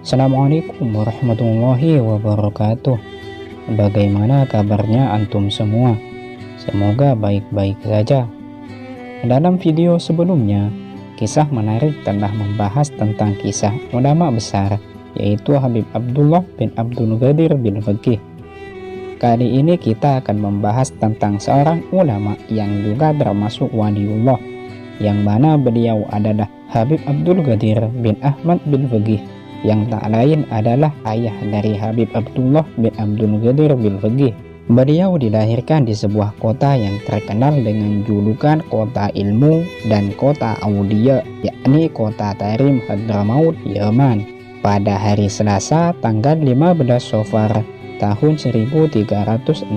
Assalamualaikum warahmatullahi wabarakatuh. Bagaimana kabarnya antum semua? Semoga baik-baik saja. Dalam video sebelumnya, kisah menarik telah membahas tentang kisah ulama besar, yaitu Habib Abdullah bin Abdul Qadir bin Faqih. Kali ini kita akan membahas tentang seorang ulama yang juga termasuk waliullah, yang mana beliau adalah Habib Abdul Qadir bin Ahmad bin Faqih, yang tak lain adalah ayah dari Habib Abdullah bin Abdul Qadir bin Faqih. Beliau dilahirkan di sebuah kota yang terkenal dengan julukan kota ilmu dan kota aulia, yakni kota Tarim, Hadramaut, Yaman, pada hari Selasa tanggal 15 Safar tahun 1360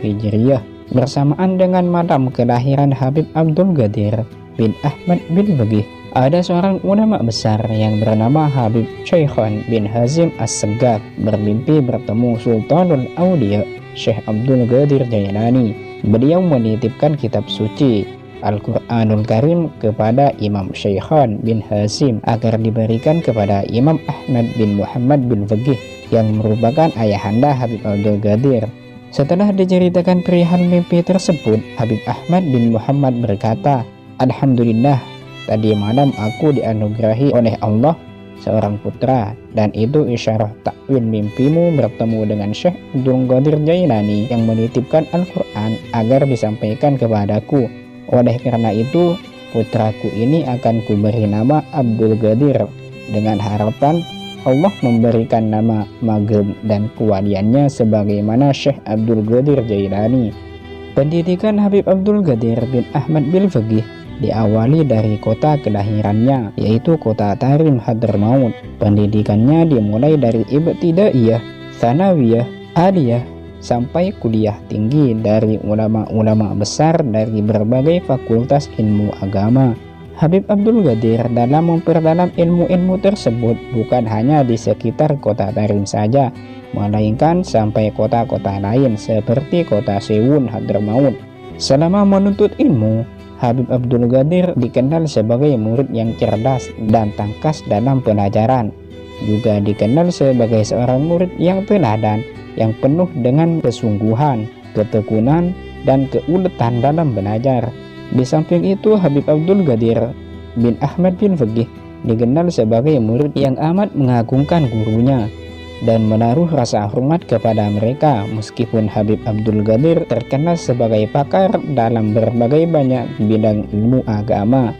Hijriah, bersamaan dengan malam kelahiran Habib Abdul Qadir bin Ahmad bin Faqih. Ada seorang ulama besar yang bernama Habib Syaikhan bin Hazim As-Segaf bermimpi bertemu Sultanul Aulia Syekh Abdul Qadir Jailani. Beliau menitipkan kitab suci Al-Quranul Karim kepada Imam Syaikhan bin Hazim agar diberikan kepada Imam Ahmad bin Muhammad bin Faqih yang merupakan ayahanda Habib Abdul Qadir. Setelah diceritakan perihal mimpi tersebut, Habib Ahmad bin Muhammad berkata, "Alhamdulillah, tadi malam aku dianugerahi oleh Allah seorang putra, dan itu isyarah takwil mimpimu bertemu dengan Syekh Abdul Qadir Jailani yang menitipkan Al-Quran agar disampaikan kepadaku. Oleh karena itu, putraku ini akan kuberi nama Abdul Qadir, dengan harapan Allah memberikan nama maghrib dan kewaliannya sebagaimana Syekh Abdul Qadir Jailani." Pendidikan Habib Abdul Qadir bin Ahmad bin Faqih diawali dari kota kelahirannya, yaitu kota Tarim, Hadramaut. Pendidikannya dimulai dari ibtidaiyah, tsanawiyah, aliyah, sampai kuliah tinggi dari ulama-ulama besar dari berbagai fakultas ilmu agama. Habib Abdul Qadir dalam memperdalam ilmu-ilmu tersebut bukan hanya di sekitar kota Tarim saja, melainkan sampai kota-kota lain seperti kota Sewun, Hadramaut. Selama menuntut ilmu, Habib Abdul Qadir dikenal sebagai murid yang cerdas dan tangkas dalam pelajaran. Juga dikenal sebagai seorang murid yang teladan, yang penuh dengan kesungguhan, ketekunan, dan keuletan dalam belajar. Di samping itu, Habib Abdul Qadir bin Ahmad bin Faqih dikenal sebagai murid yang amat mengagungkan gurunya dan menaruh rasa hormat kepada mereka. Meskipun Habib Abdul Qadir terkenal sebagai pakar dalam berbagai banyak bidang ilmu agama,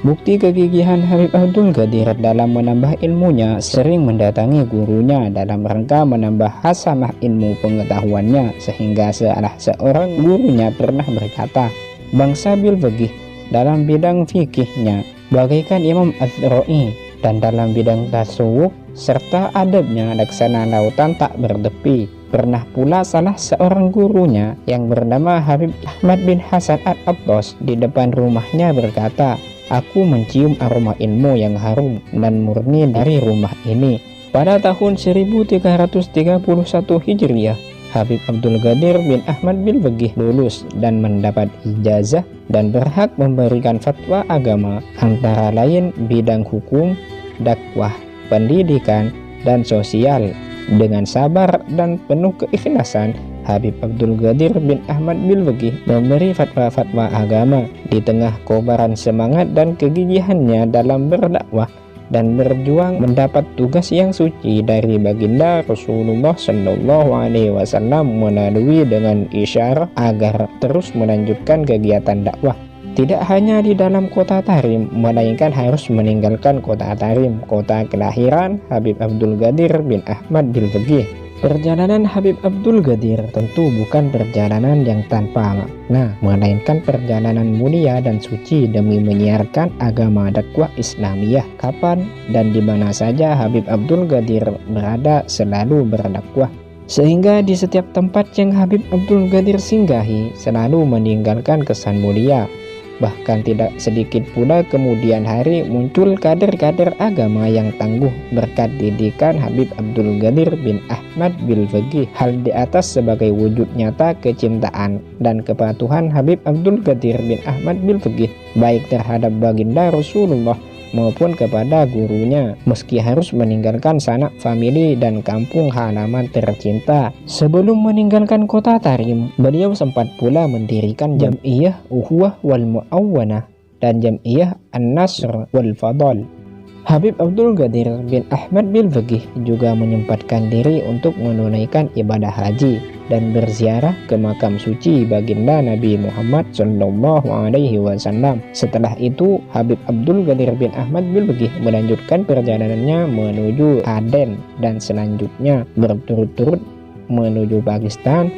bukti kegigihan Habib Abdul Qadir dalam menambah ilmunya sering mendatangi gurunya dalam rangka menambah hasanah ilmu pengetahuannya, sehingga salah seorang gurunya pernah berkata, "Bangsa bil Faqih dalam bidang fikihnya bagaikan Imam Az-Zura'i, dan dalam bidang tasawuf serta adabnya laksana lautan tak bertepi." Pernah pula salah seorang gurunya yang bernama Habib Ahmad bin Hasan Al-Attas di depan rumahnya berkata, "Aku mencium aroma ilmu yang harum dan murni dari rumah ini." Pada tahun 1331 Hijriah, Habib Abdul Qadir bin Ahmad bin Faqih lulus dan mendapat ijazah dan berhak memberikan fatwa agama, antara lain bidang hukum, dakwah, pendidikan, dan sosial. Dengan sabar dan penuh keikhlasan, Habib Abdul Qadir bin Ahmad bin Faqih memberi fatwa-fatwa agama di tengah kobaran semangat dan kegigihannya dalam berdakwah dan berjuang mendapat tugas yang suci dari baginda Rasulullah Shallallahu Alaihi Wasallam melalui dengan isyarah agar terus melanjutkan kegiatan dakwah. Tidak hanya di dalam kota Tarim, melainkan harus meninggalkan kota Tarim, kota kelahiran Habib Abdul Qadir bin Ahmad bin Faqih. Perjalanan Habib Abdul Qadir tentu bukan perjalanan yang tanpa makna, melainkan perjalanan mulia dan suci demi menyiarkan agama dakwah Islamiyah. Kapan dan di mana saja Habib Abdul Qadir berada selalu berdakwah, sehingga di setiap tempat yang Habib Abdul Qadir singgahi selalu meninggalkan kesan mulia. Bahkan tidak sedikit pula kemudian hari muncul kader-kader agama yang tangguh berkat didikan Habib Abdul Qadir bin Ahmad bin Faqih. Hal di atas sebagai wujud nyata kecintaan dan kepatuhan Habib Abdul Qadir bin Ahmad bin Faqih baik terhadap baginda Rasulullah maupun kepada gurunya, meski harus meninggalkan sanak famili dan kampung halaman tercinta. Sebelum meninggalkan kota Tarim, beliau sempat pula mendirikan Jam'iyah Ukhuwah wal Mu'awwanah dan Jam'iyah An-Nasr wal Fadl. Habib Abdul Qadir bin Ahmad bin Faqih juga menyempatkan diri untuk menunaikan ibadah haji dan berziarah ke makam suci baginda Nabi Muhammad SAW. Setelah itu, Habib Abdul Qadir bin Ahmad bin Faqih melanjutkan perjalanannya menuju Aden dan selanjutnya berturut-turut menuju Pakistan,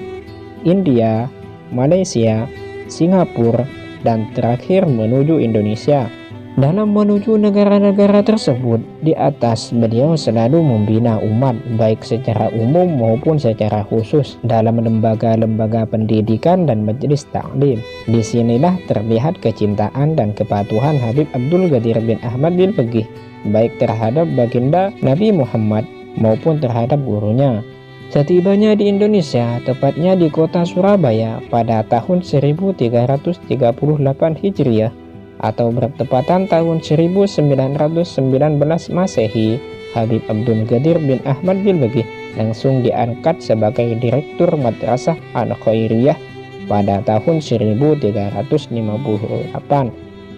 India, Malaysia, Singapura, dan terakhir menuju Indonesia. Dalam menuju negara-negara tersebut, di atas beliau selalu membina umat baik secara umum maupun secara khusus dalam lembaga-lembaga pendidikan dan majelis taklim. Disinilah terlihat kecintaan dan kepatuhan Habib Abdul Qadir bin Ahmad bin Faqih baik terhadap baginda Nabi Muhammad maupun terhadap gurunya. Setibanya di Indonesia, tepatnya di kota Surabaya pada tahun 1338 Hijriah atau bertepatan tahun 1919 Masehi, Habib Abdul Qadir bin Ahmad bin Faqih langsung diangkat sebagai Direktur Madrasah Al-Khairiyah pada tahun 1358.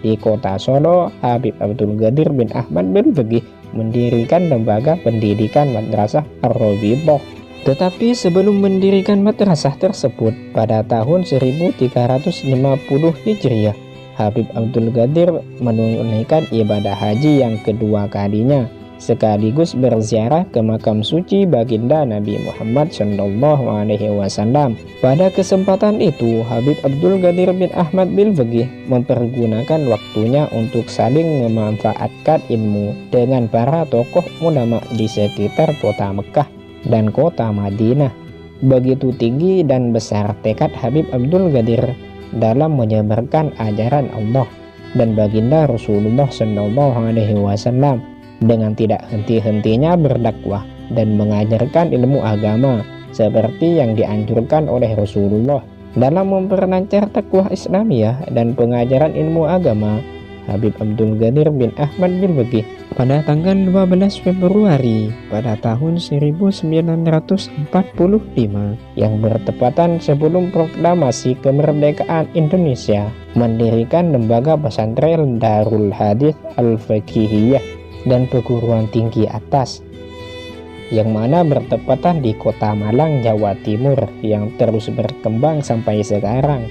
Di kota Solo, Habib Abdul Qadir bin Ahmad bin Faqih mendirikan lembaga pendidikan Madrasah Ar-Rabithah. Tetapi sebelum mendirikan madrasah tersebut pada tahun 1350 Hijriah, Habib Abdul Qadir menunaikan ibadah haji yang kedua kalinya, sekaligus berziarah ke makam suci baginda Nabi Muhammad SAW. Pada kesempatan itu, Habib Abdul Qadir bin Ahmad bin Faqih mempergunakan waktunya untuk saling memanfaatkan ilmu dengan para tokoh ulama di sekitar kota Mekah dan kota Madinah. Begitu tinggi dan besar tekad Habib Abdul Qadir dalam menyebarkan ajaran Allah dan baginda Rasulullah SAW dengan tidak henti-hentinya berdakwah dan mengajarkan ilmu agama seperti yang dianjurkan oleh Rasulullah. Dalam memperlancar dakwah Islamiyah dan pengajaran ilmu agama, Habib Abdul Qadir bin Ahmad bin Faqih pada tanggal 12 Februari pada tahun 1945 yang bertepatan sebelum proklamasi kemerdekaan Indonesia mendirikan lembaga pesantren Darul Hadits Al-Faqihiyah dan perguruan tinggi atas yang mana bertepatan di kota Malang, Jawa Timur yang terus berkembang sampai sekarang.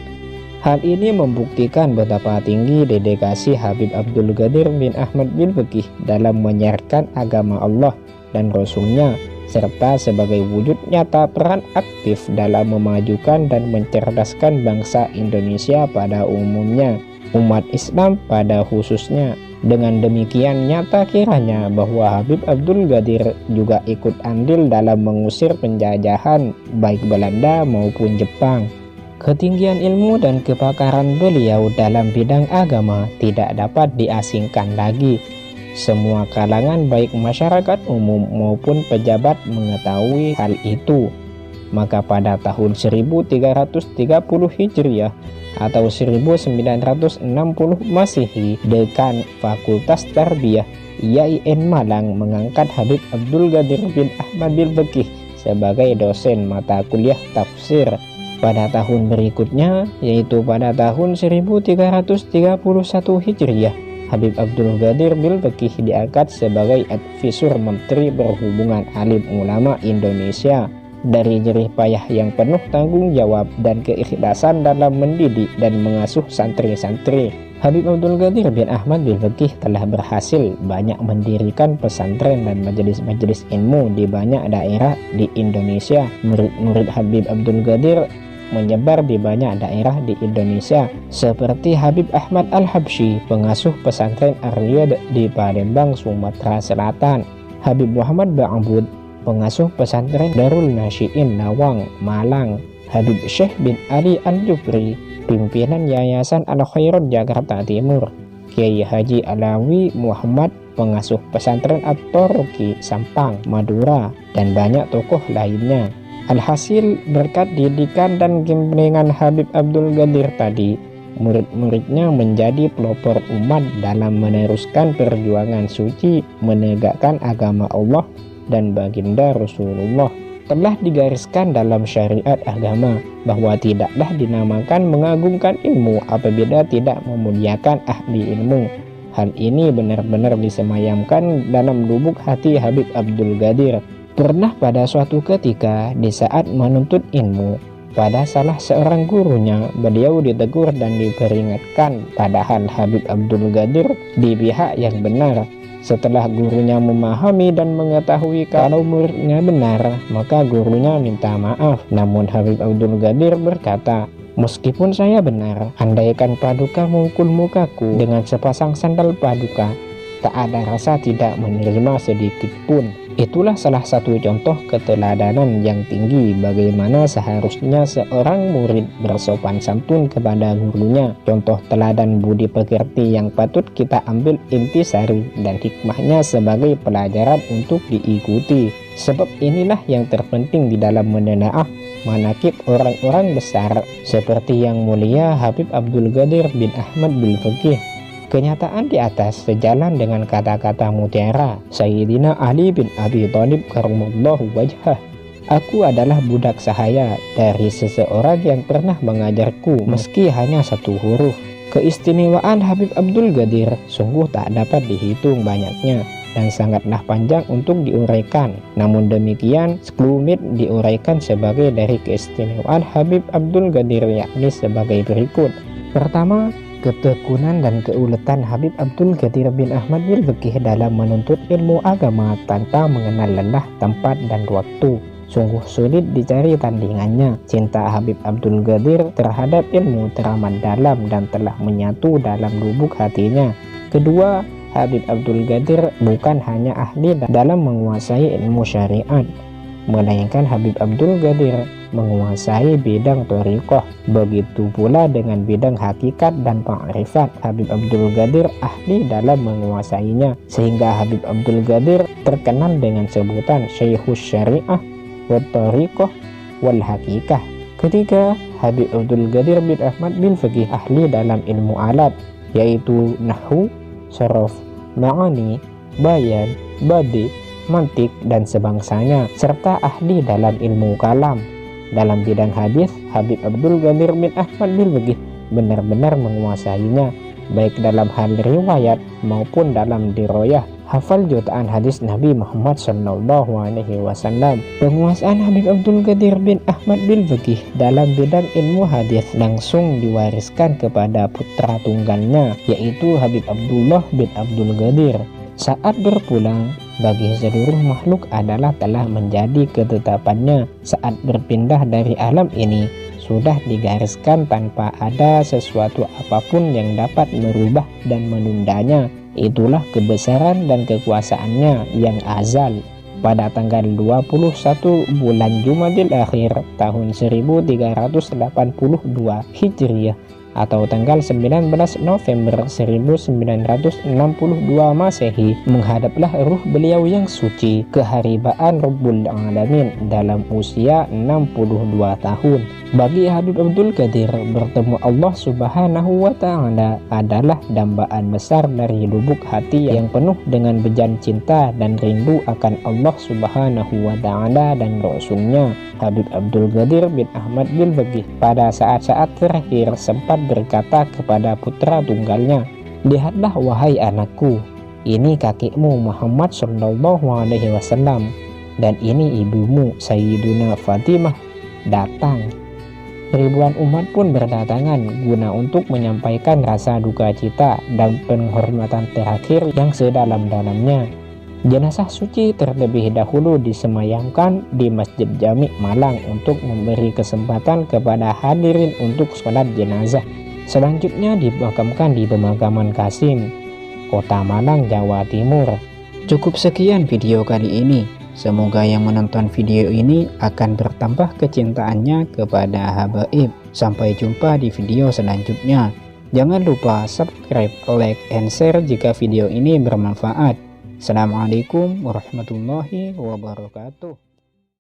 Hal ini membuktikan betapa tinggi dedikasi Habib Abdul Qadir bin Ahmad bin Faqih dalam menyiarkan agama Allah dan Rasulnya, serta sebagai wujud nyata peran aktif dalam memajukan dan mencerdaskan bangsa Indonesia pada umumnya, umat Islam pada khususnya. Dengan demikian nyata kiranya bahwa Habib Abdul Qadir juga ikut andil dalam mengusir penjajahan baik Belanda maupun Jepang. Ketinggian ilmu dan kepakaran beliau dalam bidang agama tidak dapat diasingkan lagi. Semua kalangan baik masyarakat umum maupun pejabat mengetahui hal itu. Maka pada tahun 1330 Hijriah atau 1960 Masehi, Dekan Fakultas Tarbiyah IAIN Malang mengangkat Habib Abdul Qadir bin Ahmad bin Faqih sebagai dosen mata kuliah tafsir. Pada tahun berikutnya, yaitu pada tahun 1331 Hijriah, Habib Abdul Qadir bin Faqih diangkat sebagai advisor Menteri Perhubungan Alim Ulama Indonesia. Dari jerih payah yang penuh tanggung jawab dan keikhlasan dalam mendidik dan mengasuh santri-santri, Habib Abdul Qadir bin Ahmad bin Faqih telah berhasil banyak mendirikan pesantren dan majelis-majelis ilmu di banyak daerah di Indonesia. Murid-murid Habib Abdul Qadir menyebar di banyak daerah di Indonesia seperti Habib Ahmad Al-Habsyi, pengasuh pesantren Ar-Riyad di Palembang, Sumatera Selatan, Habib Muhammad Ba'bud, pengasuh pesantren Darul Nasyiin Lawang, Malang, Habib Syekh bin Ali Al-Jufri, pimpinan Yayasan Al-Khairat Jakarta Timur, Kiai Haji Alawi Muhammad, pengasuh pesantren At-Taruqi Sampang, Madura, dan banyak tokoh lainnya. Alhasil, berkat didikan dan gemblengan Habib Abdul Qadir tadi, murid-muridnya menjadi pelopor umat dalam meneruskan perjuangan suci menegakkan agama Allah dan baginda Rasulullah. Telah digariskan dalam syariat agama bahwa tidaklah dinamakan mengagungkan ilmu apabila tidak memuliakan ahli ilmu. Hal ini benar-benar disemayamkan dalam lubuk hati Habib Abdul Qadir. Pernah pada suatu ketika di saat menuntut ilmu pada salah seorang gurunya, beliau ditegur dan diperingatkan, padahal Habib Abdul Qadir di pihak yang benar. Setelah gurunya memahami dan mengetahui kalau muridnya benar, maka gurunya minta maaf. Namun Habib Abdul Qadir berkata, "Meskipun saya benar, andaikan paduka memukul mukaku dengan sepasang sandal paduka, tak ada rasa tidak menerima sedikit pun." Itulah salah satu contoh keteladanan yang tinggi bagaimana seharusnya seorang murid bersopan santun kepada gurunya. Contoh teladan budi pekerti yang patut kita ambil intisari dan hikmahnya sebagai pelajaran untuk diikuti. Sebab inilah yang terpenting di dalam menelaah manaqib orang-orang besar seperti yang mulia Habib Abdul Qadir bin Ahmad bin Faqih. Kenyataan di atas sejalan dengan kata-kata mutiara Sayyidina Ali bin Abi Thalib karramallahu wajhah. Aku adalah budak sahaya dari seseorang yang pernah mengajarku meski hanya satu huruf. Keistimewaan Habib Abdul Qadir sungguh tak dapat dihitung banyaknya dan sangatlah panjang untuk diuraikan. Namun demikian sekelumit diuraikan sebagai dari keistimewaan Habib Abdul Qadir, yakni sebagai berikut. Pertama, ketekunan dan keuletan Habib Abdul Qadir bin Ahmad bin Faqih dalam menuntut ilmu agama tanpa mengenal lelah, tempat, dan waktu. Sungguh sulit dicari tandingannya. Cinta Habib Abdul Qadir terhadap ilmu teramat dalam dan telah menyatu dalam lubuk hatinya. Kedua, Habib Abdul Qadir bukan hanya ahli dalam menguasai ilmu syariat, melainkan Habib Abdul Qadir menguasai bidang thariqah. Begitu pula dengan bidang hakikat dan ma'rifat. Habib Abdul Qadir ahli dalam menguasainya, sehingga Habib Abdul Qadir terkenal dengan sebutan Syekhus Syariah wa thariqah wal hakikah. Ketiga, Habib Abdul Qadir bin Ahmad bin Faqih ahli dalam ilmu alat, yaitu nahwu, sharaf, ma'ani, bayan, badi, mantik, dan sebangsanya, serta ahli dalam ilmu kalam. Dalam bidang hadis, Habib Abdul Qadir bin Ahmad bin Faqih benar-benar menguasainya, baik dalam hal riwayat maupun dalam diroyah. Hafal jutaan hadis Nabi Muhammad SAW. Penguasaan Habib Abdul Qadir bin Ahmad bin Faqih dalam bidang ilmu hadis langsung diwariskan kepada putra tunggalnya, yaitu Habib Abdullah bin Abdul Qadir. Saat berpulang, bagi seluruh makhluk adalah telah menjadi ketetapannya. Saat berpindah dari alam ini, sudah digariskan tanpa ada sesuatu apapun yang dapat merubah dan menundanya. Itulah kebesaran dan kekuasaannya yang azal. Pada tanggal 21 bulan Jumadil Akhir tahun 1382 Hijriah atau tanggal 19 November 1962 Masehi, menghadaplah ruh beliau yang suci ke haribaan Rabbul Alamin dalam usia 62 tahun. Bagi Habib Abdul Qadir, bertemu Allah Subhanahu wa Ta'ala adalah dambaan besar dari lubuk hati yang penuh dengan bejana cinta dan rindu akan Allah Subhanahu wa Ta'ala dan Rasulnya. Habib Abdul Qadir bin Ahmad bin Faqih pada saat-saat terakhir sempat berkata kepada putra tunggalnya, "Lihatlah wahai anakku, ini kakekmu Muhammad SAW dan ini ibumu Sayyiduna Fatimah datang." Ribuan umat pun berdatangan guna untuk menyampaikan rasa duka cita dan penghormatan terakhir yang sedalam-dalamnya. Jenazah suci terlebih dahulu disemayamkan di Masjid Jami Malang untuk memberi kesempatan kepada hadirin untuk sholat jenazah. Selanjutnya dimakamkan di pemakaman Kasim, Kota Malang, Jawa Timur. Cukup sekian video kali ini. Semoga yang menonton video ini akan bertambah kecintaannya kepada habaib. Sampai jumpa di video selanjutnya. Jangan lupa subscribe, like, and share jika video ini bermanfaat. Assalamualaikum warahmatullahi wabarakatuh.